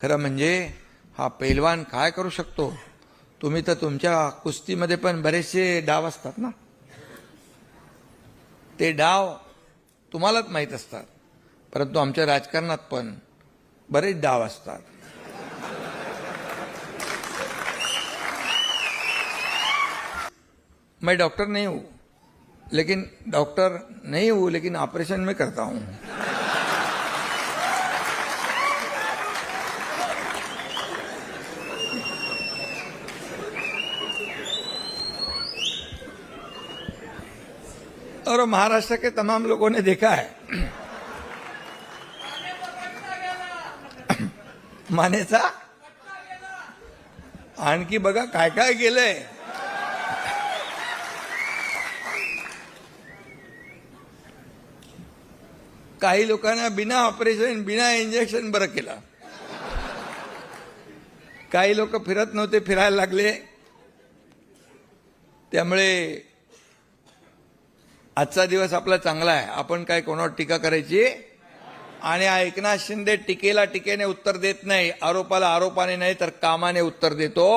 खरं म्हणजे हा पैलवान काय करू शकतो? तुम्ही तर तुमच्या कुस्तीमध्ये पण बरेचसे डाव असतात ना, ते डाव तुम्हालाच माहीत असतात, परंतु आमच्या राजकारणात पण बरेच डाव असतात. मैं डॉक्टर नहीं हूं, लेकिन ऑपरेशन में करता हूं. और महाराष्ट्र के तमाम लोगों ने देखा है. मानेचा आणखी बघा काय काय गेलंय. काही लोकांना बिना ऑपरेशन बिना इंजेक्शन बरं केलं. काही लोक फिरत नव्हते, फिरायला लागले. त्यामुळे आजचा दिवस आपला चांगला आहे. आपण काय कोणावर टीका करायची? आणि एकनाथ शिंदे टीकेला टीकेने उत्तर देत नाही, आरोपाला आरोपाने नाही तर कामाने उत्तर देतो.